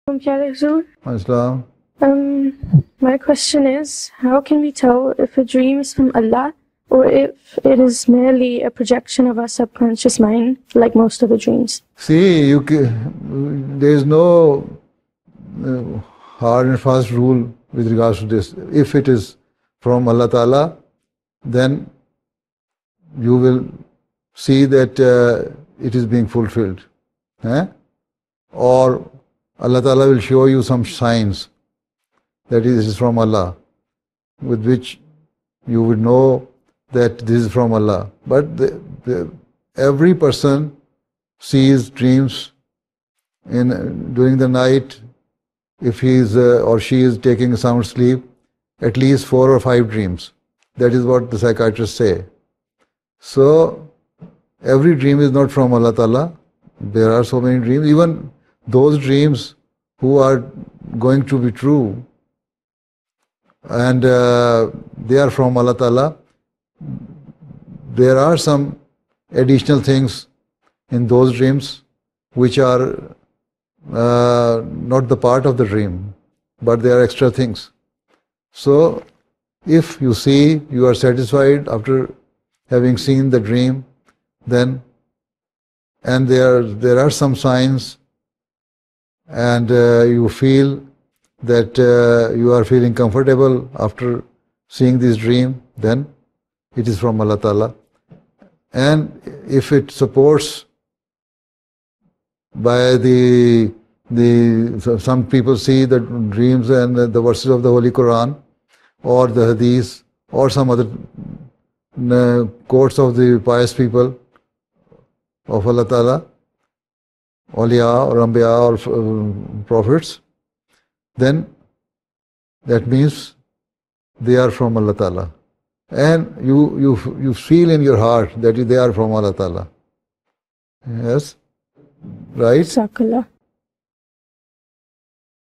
Islam. My question is, how can we tell if a dream is from Allah or if it is merely a projection of our subconscious mind, like most other dreams? See, there is no hard and fast rule with regards to this. If it is from Allah Ta'ala, then you will see that it is being fulfilled. Or Allah Ta'ala will show you some signs that this is from Allah, with which you would know that this is from Allah. But every person sees dreams during the night. If he is or she is taking a sound sleep, at least 4 or 5 dreams. That is what the psychiatrists say. So every dream is not from Allah Ta'ala. There are so many dreams. Even those dreams who are going to be true and they are from Allah Ta'ala, there are some additional things in those dreams which are not the part of the dream, but they are extra things. So if you see, you are satisfied after having seen the dream, then, and there are some signs, and you feel that you are feeling comfortable after seeing this dream, then it is from Allah Ta'ala. And if it supports by some people see the dreams and the verses of the Holy Quran or the Hadith or some other quotes of the pious people of Allah Ta'ala, awliya or anbiya or prophets, then that means they are from Allah Ta'ala. And you feel in your heart that they are from Allah Ta'ala. Yes? Right? Jazakallah.